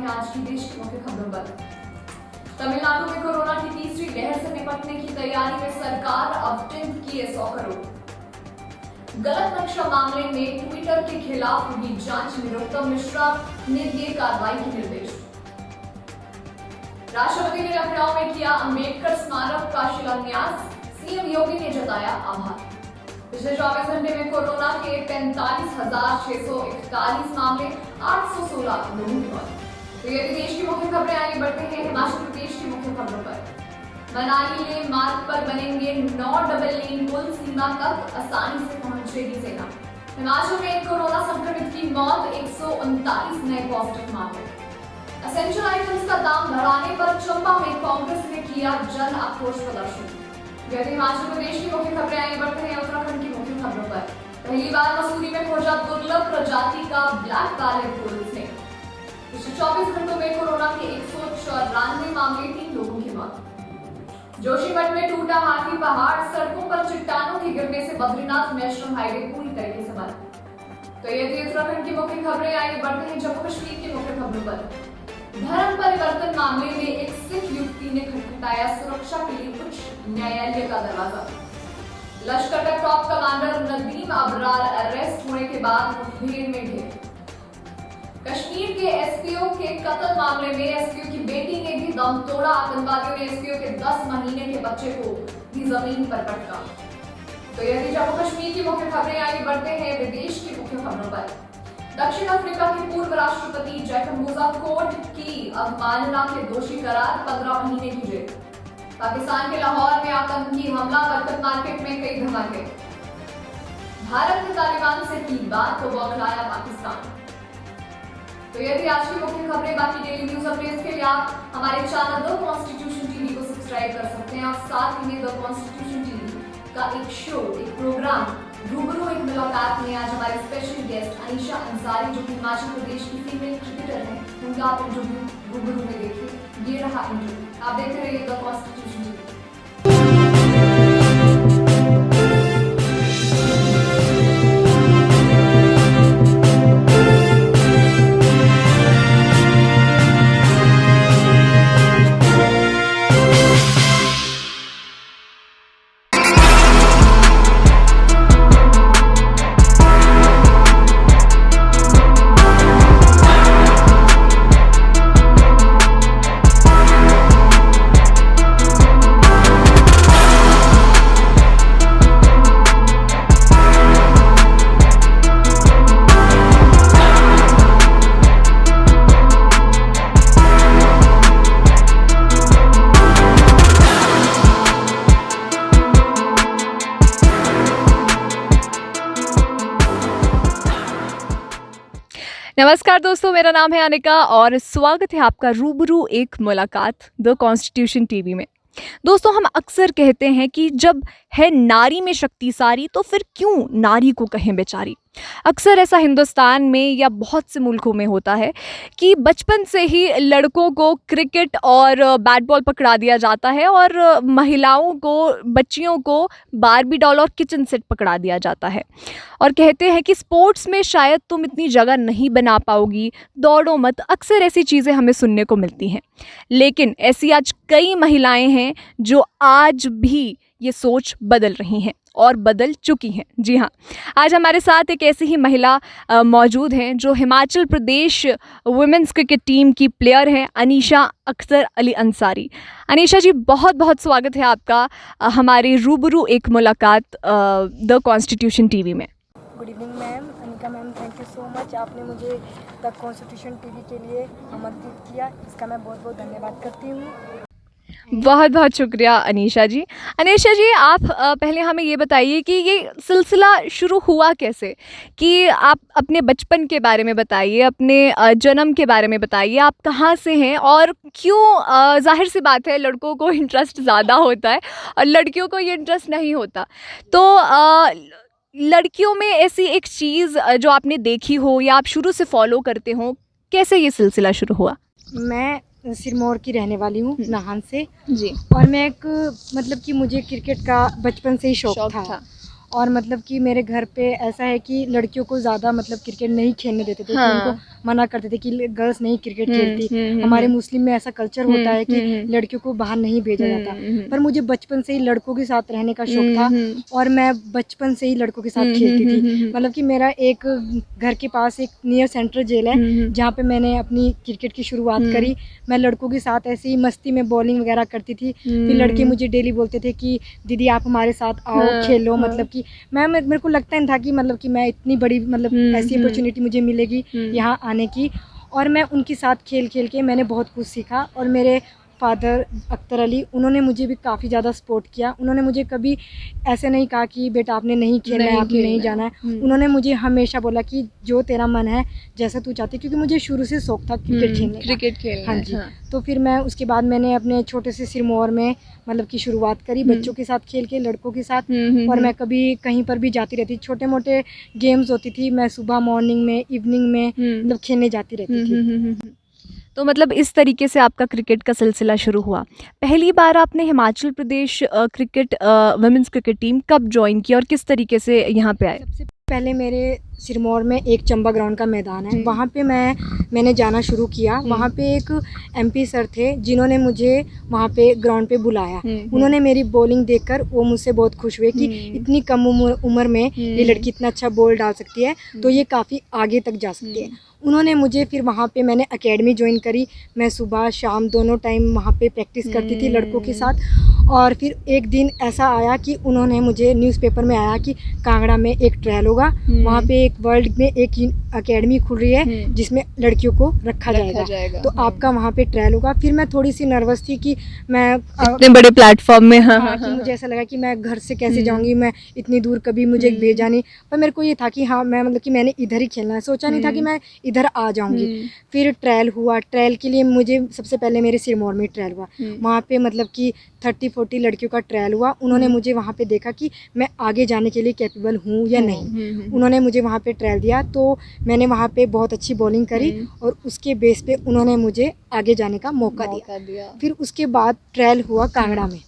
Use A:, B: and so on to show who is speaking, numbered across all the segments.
A: हैं आज की देश की मुख्य खबरों पर। तमिलनाडु में कोरोना की तीसरी लहर से निपटने की तैयारी में सरकार आवंटित किए 100 करोड़। गलत नक्शा मामले में ट्विटर के खिलाफ हुई जांच, निरुपम मिश्रा ने दिए कार्रवाई के निर्देश। राष्ट्रपति ने लखनऊ में किया अंबेडकर स्मारक का शिलान्यास, सीएम योगी ने जताया आभार। पिछले 24 घंटे में कोरोना के 45,641 मामले, 816 लोगों की मौत। तो ये देश की मुख्य खबरें, आगे बढ़ते हैं हिमाचल प्रदेश की मुख्य खबरों पर। मनाली लेह मार्ग पर बनेंगे 9 डबल लेन पुल, सीमा तक आसानी से पहुंचेगी सेना। हिमाचल में कोरोना संक्रमित की मौत, 139 नए पॉजिटिव मामले। एसेंशियल आइटम्स का दाम बढ़ाने पर चंबा में कांग्रेस ने किया जन आक्रोश प्रदर्शन। यदि हिमाचल प्रदेश की मुख्य खबरें, आगे बढ़ते हैं उत्तराखंड की मुख्य खबरों पर। पहली बार मसूरी में खोजा दुर्लभ प्रजाति का ब्लैक पैलेट पुलिस ने। पिछले 24 घंटों में कोरोना के 194 मामले, 3 लोगों की मौत। जोशीमठ में टूटा हाथी पहाड़, सड़कों पर चट्टानों के गिरने से बद्रीनाथ नेशनल हाईवे पूरी तरीके से बंद। तो ये थी उत्तराखंड की मुख्य खबरें, आगे बढ़ते हैं जम्मू कश्मीर की मुख्य खबरों पर। धर्म परिवर्तन मामले में एक सिख युवती ने खटखटाया सुरक्षा के लिए उच्च न्यायालय का दरवाजा। लश्कर का top commander Nadeem Abrar arrest होने के बाद मुठभेड़ में ढेर। कश्मीर के एसपीओ के कत्ल मामले में एसपीओ की बेटी ने भी दम तोड़ा। आतंकवादियों ने एसपीओ के 10 महीने के बच्चे को भी जमीन पर पटका। तो यह थी जम्मू कश्मीर की मुख्य खबरें, आगे बढ़ते हैं विदेश की मुख्य खबरों पर। दक्षिण अफ्रीका के पूर्व राष्ट्रपति जैकब मुजा कोर्ट की अवमानना के दोषी करार, 15 महीने की जेल। पाकिस्तान के लाहौर में आतंकी हमला, बरकत मार्केट में कई धमाके। भारत ने तालिबान से की बात तो बौखलाया पाकिस्तान। तो ये थी आज की मुख्य खबरें। बाकी डेली न्यूज अपडेट्स के लिए आप हमारे चैनल द कॉन्स्टिट्यूशन टीवी को सब्सक्राइब कर सकते हैं और साथ ही में द कॉन्स्टिट्यूशन टीवी का एक शो, एक प्रोग्राम रूबरू एक मुलाकात में आज हमारे स्पेशल गेस्ट अनीशा अंसारी, जो कि हिमाचल प्रदेश की फीमेल क्रिकेटर हैं, उनका आप इंटरव्यू रूबरू में देखिए। ये रहा इंटरव्यू, आप देखते रहिए द कॉन्स्टिट्यूशन टीवी।
B: नमस्कार दोस्तों, मेरा नाम है अनिका और स्वागत है आपका रूबरू एक मुलाकात द कॉन्स्टिट्यूशन टीवी में। दोस्तों, हम अक्सर कहते हैं कि जब है नारी में शक्ति सारी तो फिर क्यों नारी को कहें बेचारी। अक्सर ऐसा हिंदुस्तान में या बहुत से मुल्कों में होता है कि बचपन से ही लड़कों को क्रिकेट और बैट बॉल पकड़ा दिया जाता है और महिलाओं को, बच्चियों को बारबी डॉल और किचन सेट पकड़ा दिया जाता है और कहते हैं कि स्पोर्ट्स में शायद तुम इतनी जगह नहीं बना पाओगी, दौड़ो मत। अक्सर ऐसी चीज़ें हमें सुनने को मिलती हैं, लेकिन ऐसी आज कई महिलाएं हैं जो आज भी ये सोच बदल रही हैं और बदल चुकी हैं। जी हाँ, आज हमारे साथ एक ऐसी ही महिला मौजूद हैं जो Himachal Pradesh women's cricket team की प्लेयर हैं, अनीशा अख्तर अली अंसारी। अनीशा जी, बहुत बहुत स्वागत है आपका हमारी रूबरू एक मुलाकात द कॉन्स्टिट्यूशन टीवी में।
C: Good evening ma'am, Anika ma'am, thank you so much. आपने मुझे द कॉन्स्टिट्यूशन टीवी के लिए आमंत्रित किया, इसका मैं बहुत बहुत धन्यवाद करती हूँ।
B: बहुत बहुत शुक्रिया अनीशा जी। अनीशा जी, आप पहले हमें ये बताइए कि ये सिलसिला शुरू हुआ कैसे, कि आप अपने बचपन के बारे में बताइए, अपने जन्म के बारे में बताइए, आप कहाँ से हैं और क्यों। जाहिर सी बात है लड़कों को इंटरेस्ट ज़्यादा होता है और लड़कियों को ये इंटरेस्ट नहीं होता, तो लड़कियों में ऐसी एक चीज़ जो आपने देखी हो या आप शुरू से फॉलो करते हो, कैसे ये सिलसिला शुरू हुआ?
C: मैं सिरमौर की रहने वाली हूँ, नाहन से
B: जी।
C: और मैं एक मतलब कि मुझे क्रिकेट का बचपन से ही शौक था और मतलब कि मेरे घर पे ऐसा है कि लड़कियों को ज़्यादा मतलब क्रिकेट नहीं खेलने देते थे,
B: हाँ।
C: तो उनको मना करते थे कि गर्ल्स नहीं क्रिकेट खेलती। हमारे मुस्लिम में ऐसा कल्चर होता है कि लड़कियों को बाहर नहीं भेजा जाता, पर मुझे बचपन से ही लड़कों के साथ रहने का शौक था और मैं बचपन से ही लड़कों के साथ खेलती थी। मतलब कि मेरा एक घर के पास एक नियर सेंट्रल जेल है जहाँ पे मैंने अपनी क्रिकेट की शुरुआत करी। मैं लड़कों के साथ ऐसे ही मस्ती में बॉलिंग वगैरह करती थी। फिर लड़के मुझे डेली बोलते थे कि दीदी आप हमारे साथ आओ खेलो। मतलब कि मेरे को लगता नहीं था कि मतलब कि मैं इतनी बड़ी मतलब ऐसी अपॉर्चुनिटी मुझे मिलेगी यहाँ आने की। और मैं उनके साथ खेल खेल के मैंने बहुत कुछ सीखा। और मेरे फादर अख्तर अली, उन्होंने मुझे भी काफ़ी ज़्यादा सपोर्ट किया। उन्होंने मुझे कभी ऐसे नहीं कहा कि बेटा आपने नहीं खेलना है, आपने नहीं जाना है। उन्होंने मुझे हमेशा बोला कि जो तेरा मन है जैसा तू चाहती, क्योंकि मुझे शुरू से शौक था क्रिकेट खेलने का। हाँ जी। तो फिर मैं उसके बाद मैंने अपने छोटे से सिरमौर में मतलब की शुरुआत करी बच्चों के साथ खेल के, लड़कों के साथ। और मैं कभी कहीं पर भी जाती रहती, छोटे मोटे गेम्स होती थी, मैं सुबह मॉर्निंग में इवनिंग में मतलब खेलने जाती रहती थी।
B: तो मतलब इस तरीके से आपका क्रिकेट का सिलसिला शुरू हुआ। पहली बार आपने Himachal Pradesh cricket women's cricket team कब ज्वाइन किया और किस तरीके से यहाँ पे आए?
C: सबसे पहले मेरे सिरमौर में एक चंबा ग्राउंड का मैदान है, वहाँ पे मैंने जाना शुरू किया। वहाँ पे एक एमपी सर थे जिन्होंने मुझे वहाँ पे ग्राउंड पे बुलाया। उन्होंने मेरी बॉलिंग देखकर वो मुझसे बहुत खुश हुए कि इतनी कम उम्र में ये लड़की इतना अच्छा बॉल डाल सकती है, तो ये काफ़ी आगे तक जा सकती है। उन्होंने मुझे फिर वहाँ पे मैंने एकेडमी ज्वाइन करी। मैं सुबह शाम दोनों टाइम वहाँ पे प्रैक्टिस करती थी लड़कों के साथ। और फिर एक दिन ऐसा आया कि उन्होंने मुझे न्यूज़पेपर में आया कि कांगड़ा में एक ट्रायल होगा, वहाँ पे एक वर्ल्ड में एक एकेडमी खुल रही है जिसमें लड़कियों को रखा जाएगा, तो आपका वहाँ पे ट्रायल होगा। फिर मैं थोड़ी सी नर्वस थी कि मैं
B: इतने बड़े प्लेटफॉर्म में
C: कि मुझे ऐसा लगा कि मैं घर से कैसे जाऊँगी, मैं इतनी दूर कभी मुझे भेजा नहीं। पर मेरे को ये था कि हाँ मैं मतलब कि मैंने इधर ही खेलना है, सोचा नहीं था कि मैं इधर आ जाऊंगी। फिर ट्रायल हुआ। ट्रायल के लिए मुझे सबसे पहले मेरे सिरमौर में ट्रायल हुआ। वहाँ पे मतलब कि 30-40 लड़कियों का ट्रायल हुआ। उन्होंने मुझे वहाँ पे देखा कि मैं आगे जाने के लिए कैपेबल हूँ या नहीं। उन्होंने मुझे वहाँ पे ट्रायल दिया, तो मैंने वहाँ पे बहुत अच्छी बॉलिंग करी और उसके बेस पे उन्होंने मुझे आगे जाने का मौका दिया। फिर उसके बाद ट्रायल हुआ कांगड़ा में।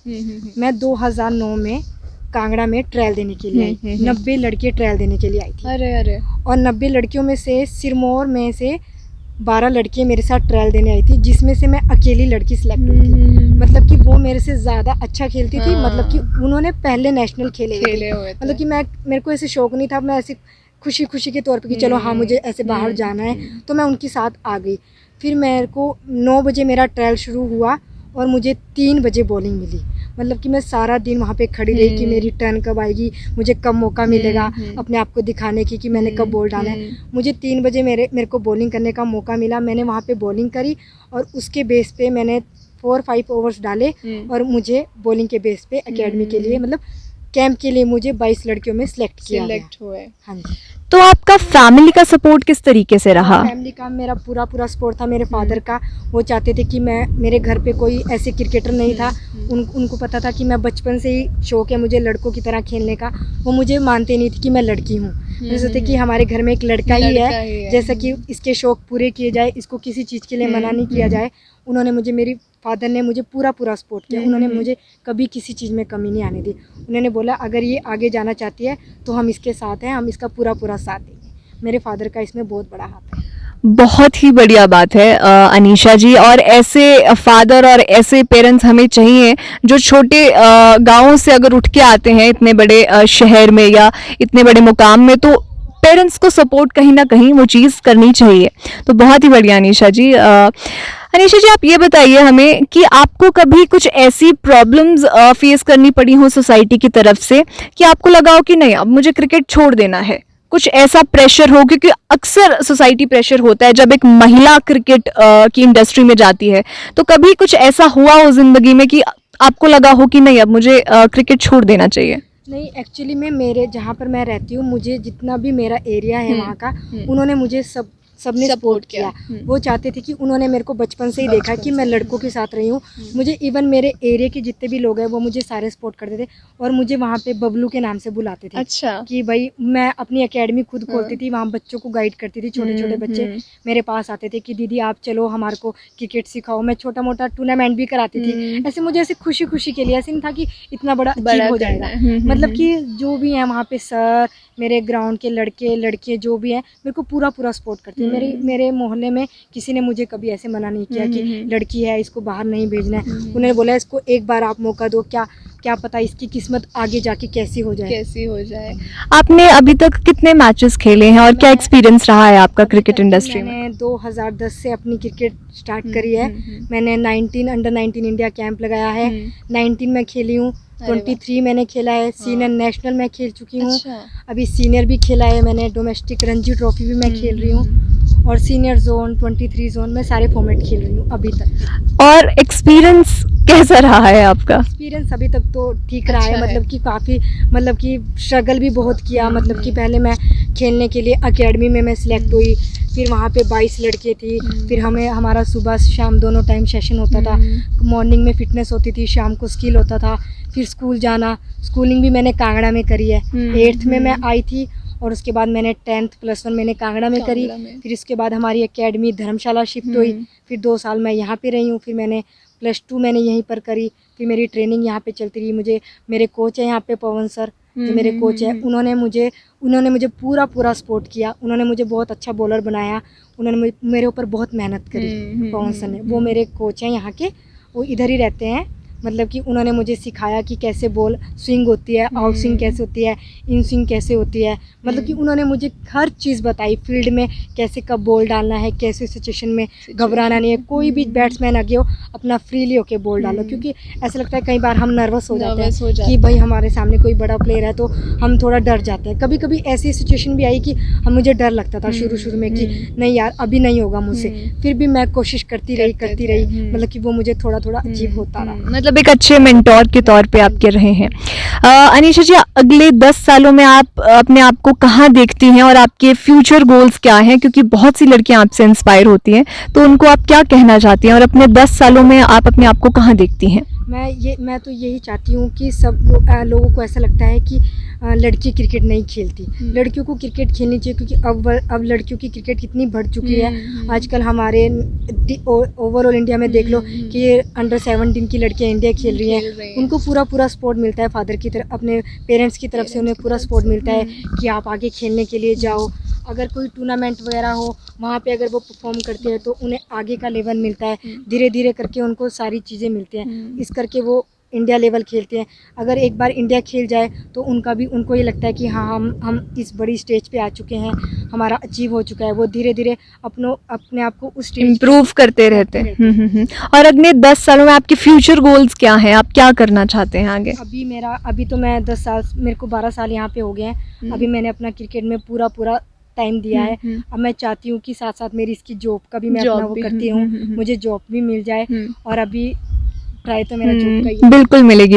C: मैं 2009 में कांगड़ा में ट्रायल देने के लिए आई। 90 लड़के ट्रायल देने के लिए आई थी।
B: अरे
C: और 90 लड़कियों में से सिरमौर में से 12 लड़कियाँ मेरे साथ ट्रायल देने आई थी, जिसमें से मैं अकेली लड़की सिलेक्ट हुई थी। मतलब कि वो मेरे से ज़्यादा अच्छा खेलती थी। मतलब कि उन्होंने पहले नेशनल खेले हुए थे। मतलब कि मेरे को ऐसे शौक नहीं था, मैं ऐसे खुशी के तौर पे कि चलो हाँ मुझे ऐसे बाहर जाना है, तो मैं उनके साथ आ गई। फिर मेरे को 9 बजे मेरा ट्रायल शुरू हुआ और मुझे 3 बजे बॉलिंग मिली। मतलब कि मैं सारा दिन वहाँ पे खड़ी रही कि मेरी टर्न कब आएगी, मुझे कब मौका मिलेगा अपने आप को दिखाने की कि मैंने कब बॉल डाला है। मुझे 3 बजे मेरे को बॉलिंग करने का मौका मिला। मैंने वहाँ पे बॉलिंग करी और उसके बेस पे मैंने 4-5 ओवर्स डाले और मुझे बॉलिंग के बेस पे एकेडमी के लिए मतलब कैंप के लिए मुझे 22 लड़कियों में सिलेक्ट हुए। हाँ जी।
B: तो आपका फैमिली का सपोर्ट किस तरीके से रहा?
C: फैमिली का मेरा पूरा सपोर्ट था। मेरे फादर का, वो चाहते थे कि मेरे घर पे कोई ऐसे क्रिकेटर नहीं था। उनको पता था कि मैं बचपन से ही शौक है मुझे लड़कों की तरह खेलने का। वो मुझे मानते नहीं थे कि मैं लड़की हूँ। जैसे थे कि हमारे घर में एक लड़का ही है, जैसा कि इसके शौक पूरे किए जाए, इसको किसी चीज़ के लिए मना नहीं किया जाए। उन्होंने मुझे, मेरी फादर ने मुझे पूरा सपोर्ट किया। उन्होंने मुझे कभी किसी चीज़ में कमी नहीं आने दी। उन्होंने बोला अगर ये आगे जाना चाहती है तो हम इसके साथ हैं, हम इसका पूरा साथ देंगे। मेरे फादर का इसमें बहुत बड़ा हाथ है।
B: बहुत ही बढ़िया बात है अनीशा जी। और ऐसे फादर और ऐसे पेरेंट्स हमें चाहिए जो छोटे गांवों से अगर उठ के आते हैं इतने बड़े शहर में या इतने बड़े मुकाम में, तो पेरेंट्स को सपोर्ट कहीं ना कहीं वो चीज़ करनी चाहिए। तो बहुत ही बढ़िया अनीशा जी। अनीशा जी आप ये बताइए हमें कि आपको कभी कुछ ऐसी प्रॉब्लम्स फेस करनी पड़ी हो सोसाइटी की तरफ से कि आपको लगा हो कि नहीं अब मुझे क्रिकेट छोड़ देना है, कुछ ऐसा प्रेशर हो? क्योंकि अक्सर सोसाइटी प्रेशर होता है जब एक महिला क्रिकेट की इंडस्ट्री में जाती है। तो कभी कुछ ऐसा हुआ हो जिंदगी में कि आपको लगा हो कि नहीं अब मुझे क्रिकेट छोड़ देना चाहिए?
C: नहीं, एक्चुअली में मेरे जहाँ पर मैं रहती हूँ, मुझे जितना भी मेरा एरिया है वहाँ का, उन्होंने मुझे सबने सपोर्ट किया। वो चाहते थे कि उन्होंने मेरे को बचपन से ही देखा कि मैं लड़कों के साथ रही हूँ। मुझे इवन मेरे एरिया के जितने भी लोग हैं वो मुझे सारे सपोर्ट करते थे और मुझे वहाँ पे बबलू के नाम से बुलाते थे।
B: अच्छा।
C: कि भाई मैं अपनी एकेडमी खुद खोलती थी, वहाँ बच्चों को गाइड करती थी। छोटे बच्चे मेरे पास आते थे कि दीदी आप चलो हमारे को क्रिकेट सिखाओ। मैं छोटा मोटा टूर्नामेंट भी कराती थी। ऐसे मुझे ऐसे खुशी के लिए, ऐसे नहीं था कि इतना बड़ा अचीव हो जाएगा। मतलब कि जो भी है वहाँ पे सर, मेरे ग्राउंड के लड़के लड़कियाँ जो भी हैं मेरे को पूरा सपोर्ट करते थी। मेरे मोहल्ले में किसी ने मुझे कभी ऐसे मना नहीं किया कि लड़की है इसको बाहर नहीं भेजना है। उन्होंने बोला इसको एक बार आप मौका दो, क्या पता इसकी किस्मत आगे जाके कैसी हो जाए।
B: आपने अभी तक कितने मैचेस खेले हैं और क्या एक्सपीरियंस रहा है आपका क्रिकेट इंडस्ट्री में?
C: मैंने 2010 से अपनी क्रिकेट स्टार्ट करी है। मैंने अंडर 19 इंडिया कैंप लगाया है। 19 में खेली हूँ, 23 मैंने खेला है, सीनियर नेशनल में खेल चुकी हूँ। अभी सीनियर भी खेला है मैंने, डोमेस्टिक रणजी ट्रॉफी भी मैं खेल रही हूँ और सीनियर जोन 23 जोन में सारे फॉर्मेट खेल रही हूँ अभी तक।
B: और एक्सपीरियंस कैसा रहा है आपका?
C: एक्सपीरियंस अभी तक तो ठीक रहा है, मतलब कि काफ़ी मतलब कि स्ट्रगल भी बहुत किया। मतलब कि पहले मैं खेलने के लिए एकेडमी में मैं सिलेक्ट हुई, फिर वहाँ पे 22 लड़के थी, फिर हमारा सुबह शाम दोनों टाइम सेशन होता था। मॉर्निंग में फिटनेस होती थी, शाम को स्किल होता था, फिर स्कूल जाना। स्कूलिंग भी मैंने कांगड़ा में करी है। 8th में मैं आई थी और उसके बाद मैंने 10th +1 मैंने कांगड़ा में करी। फिर इसके बाद हमारी एकेडमी धर्मशाला शिफ्ट हुई, फिर 2 साल मैं यहाँ पे रही हूँ। फिर मैंने +2 मैंने यहीं पर करी, फिर मेरी ट्रेनिंग यहाँ पे चलती रही। मेरे कोच है यहाँ पे पवन सर, जो मेरे कोच है, उन्होंने मुझे पूरा सपोर्ट किया। उन्होंने मुझे बहुत अच्छा बॉलर बनाया। उन्होंने मेरे ऊपर बहुत मेहनत करी। पवन सर ने, वो मेरे कोच हैं यहाँ के, वो इधर ही रहते हैं। मतलब कि उन्होंने मुझे सिखाया कि कैसे बॉल स्विंग होती है, आउट स्विंग कैसे होती है, इन स्विंग कैसे होती है। मतलब कि उन्होंने मुझे हर चीज़ बताई, फील्ड में कैसे कब बॉल डालना है, कैसे सिचुएशन में घबराना नहीं है। कोई भी बैट्समैन आगे हो, अपना फ्रीली होके बॉल डालो, क्योंकि ऐसा लगता है कई बार हम नर्वस हो जाते हैं कि भाई हमारे सामने कोई बड़ा प्लेयर है तो हम थोड़ा डर जाते हैं। कभी कभी ऐसी सिचुएशन भी आई कि मुझे डर लगता था शुरू में कि नहीं यार अभी नहीं होगा मुझसे, फिर भी मैं कोशिश करती रही। मतलब कि वो मुझे थोड़ा अजीब होता रहा।
B: मतलब एक अच्छे मेंटोर के तौर पे आप कर रहे हैं। अनीशा जी, अगले 10 सालों में आप अपने आप को कहाँ देखती हैं और आपके फ्यूचर गोल्स क्या हैं? क्योंकि बहुत सी लड़कियां आपसे इंस्पायर होती हैं, तो उनको आप क्या कहना चाहती हैं और अपने 10 सालों में आप अपने आप को कहाँ देखती हैं?
C: मैं तो यही चाहती हूँ कि सब लोगों को ऐसा लगता है कि लड़की क्रिकेट नहीं खेलती। लड़कियों को क्रिकेट खेलनी चाहिए, क्योंकि अब लड़कियों की क्रिकेट कितनी बढ़ चुकी है। आजकल हमारे ओवरऑल इंडिया में देख लो कि ये अंडर 17 की लड़कियां इंडिया खेल रही हैं। उनको पूरा सपोर्ट मिलता है फादर की तरफ, अपने पेरेंट्स की तरफ से उन्हें पूरा सपोर्ट मिलता है कि आप आगे खेलने के लिए जाओ। अगर कोई टूर्नामेंट वगैरह हो, वहाँ पे अगर वो परफॉर्म करते हैं तो उन्हें आगे का लेवल मिलता है। धीरे धीरे करके उनको सारी चीज़ें मिलती हैं, इस करके वो इंडिया लेवल खेलते हैं। अगर एक बार इंडिया खेल जाए तो उनको ये लगता है कि हाँ हम इस बड़ी स्टेज पे आ चुके हैं, हमारा अचीव हो चुका है। वो धीरे धीरे अपने आप को उस
B: इम्प्रूव करते रहते हैं। और अगले 10 सालों में आपके फ्यूचर गोल्स क्या हैं? आप क्या करना चाहते हैं आगे?
C: अभी तो मैं 10 साल, मेरे को 12 साल यहाँ पे हो गए हैं। अभी मैंने अपना क्रिकेट में पूरा टाइम दिया है। अब मैं चाहती हूँ कि साथ साथ मेरी इसकी जॉब का भी मैं अपना वो करती हूँ, मुझे जॉब भी मिल जाए। और अभी ट्राई तो मेरा जॉब का ही है।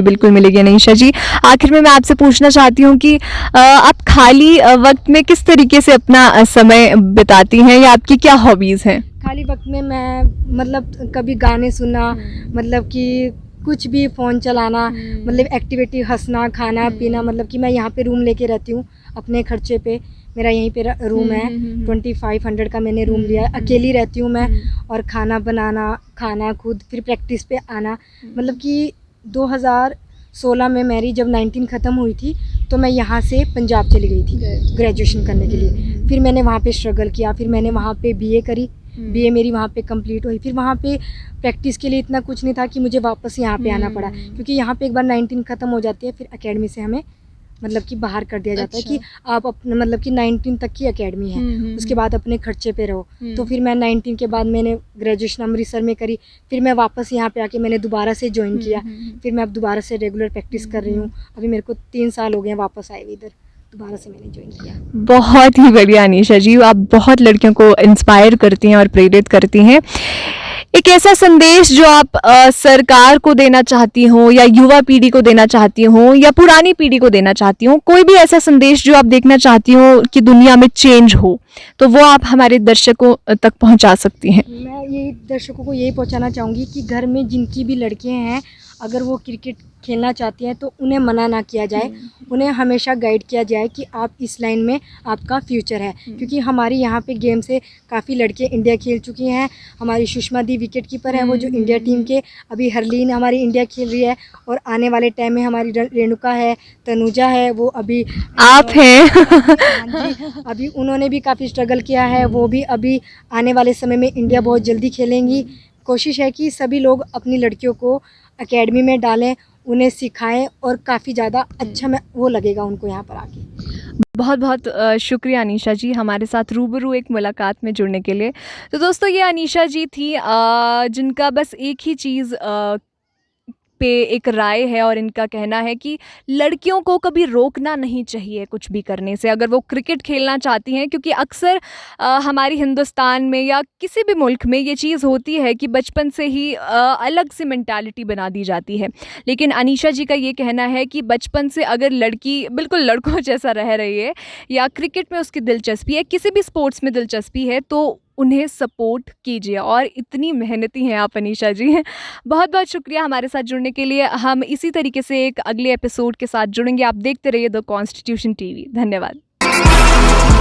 B: बिल्कुल मिलेगी अनीशा जी। आखिर में मैं आपसे पूछना चाहती हूँ कि आप खाली वक्त में किस तरीके से अपना समय बिताती हैं या आपकी क्या हॉबीज़ हैं?
C: खाली वक्त में मैं मतलब कभी गाने सुनना, मतलब कि कुछ भी फ़ोन चलाना, मतलब एक्टिविटी, हंसना, खाना पीना। मतलब कि मैं यहाँ पे रूम लेके रहती हूँ अपने खर्चे पे। मेरा यहीं पे रूम है, 2500 का मैंने रूम लिया है। अकेली रहती हूँ मैं, और खाना बनाना, खाना खुद, फिर प्रैक्टिस पे आना। मतलब कि 2016 में मेरी जब 19 ख़त्म हुई थी तो मैं यहाँ से पंजाब चली गई थी ग्रेजुएशन करने के लिए। फिर मैंने वहाँ पे स्ट्रगल किया, फिर मैंने वहाँ पे बीए करी। बीए मेरी वहाँ पे कंप्लीट हुई। फिर वहाँ पे प्रैक्टिस के लिए इतना कुछ नहीं था कि मुझे वापस यहाँ पे आना पड़ा, क्योंकि यहाँ पे एक बार 19 ख़त्म हो जाती है, फिर एकेडमी से हमें मतलब कि बाहर कर दिया जाता है कि आप अपने मतलब कि 19 तक की एकेडमी है, उसके बाद अपने खर्चे पे रहो। तो फिर मैं 19 के बाद मैंने ग्रेजुएशन अमृतसर में करी। फिर मैं वापस यहाँ पे आके मैंने दोबारा से ज्वाइन किया। फिर मैं अब दोबारा से रेगुलर प्रैक्टिस कर रही हूँ। अभी मेरे को 3 साल हो गए हैं वापस आए हुए इधर, दोबारा से मैंने ज्वाइन किया।
B: बहुत ही बढ़िया अनीशा जी, आप बहुत लड़कियों को इंस्पायर करती हैं और प्रेरित करती हैं। एक ऐसा संदेश जो आप सरकार को देना चाहती हो, या युवा पीढ़ी को देना चाहती हो, या पुरानी पीढ़ी को देना चाहती हो, कोई भी ऐसा संदेश जो आप देखना चाहती हो कि दुनिया में चेंज हो, तो वो आप हमारे दर्शकों तक पहुंचा सकती हैं।
C: मैं यही दर्शकों को यही पहुंचाना चाहूँगी कि घर में जिनकी भी लड़कियां हैं, अगर वो क्रिकेट खेलना चाहती हैं तो उन्हें मना ना किया जाए, उन्हें हमेशा गाइड किया जाए कि आप इस लाइन में आपका फ्यूचर है। क्योंकि हमारे यहाँ पे गेम से काफ़ी लड़के इंडिया खेल चुकी हैं। हमारी सुषमा दी विकेट कीपर है, वो जो इंडिया टीम के, अभी हरलीन हमारी इंडिया खेल रही है, और आने वाले टाइम में हमारी रेणुका है, तनुजा है, वो अभी
B: आप हैं।
C: हाँ जी, अभी उन्होंने भी काफ़ी स्ट्रगल किया है, वो भी अभी आने वाले समय में इंडिया बहुत जल्दी खेलेंगी। कोशिश है कि सभी लोग अपनी लड़कियों को एकेडमी में डालें, उन्हें सिखाएं, और काफ़ी ज़्यादा अच्छा में वो लगेगा उनको यहाँ पर आके।
B: बहुत बहुत शुक्रिया अनीशा जी हमारे साथ रूबरू एक मुलाकात में जुड़ने के लिए। तो दोस्तों ये अनीशा जी थी जिनका बस एक ही चीज़ पे एक राय है, और इनका कहना है कि लड़कियों को कभी रोकना नहीं चाहिए कुछ भी करने से, अगर वो क्रिकेट खेलना चाहती हैं। क्योंकि अक्सर हमारी हिंदुस्तान में या किसी भी मुल्क में ये चीज़ होती है कि बचपन से ही अलग सी मेंटालिटी बना दी जाती है। लेकिन अनीशा जी का ये कहना है कि बचपन से अगर लड़की बिल्कुल लड़कों जैसा रह रही है, या क्रिकेट में उसकी दिलचस्पी है, किसी भी स्पोर्ट्स में दिलचस्पी है, तो उन्हें सपोर्ट कीजिए। और इतनी मेहनती हैं आप अनीशा जी। बहुत बहुत शुक्रिया हमारे साथ जुड़ने के लिए। हम इसी तरीके से एक अगले एपिसोड के साथ जुड़ेंगे। आप देखते रहिए द कॉन्स्टिट्यूशन टीवी। धन्यवाद।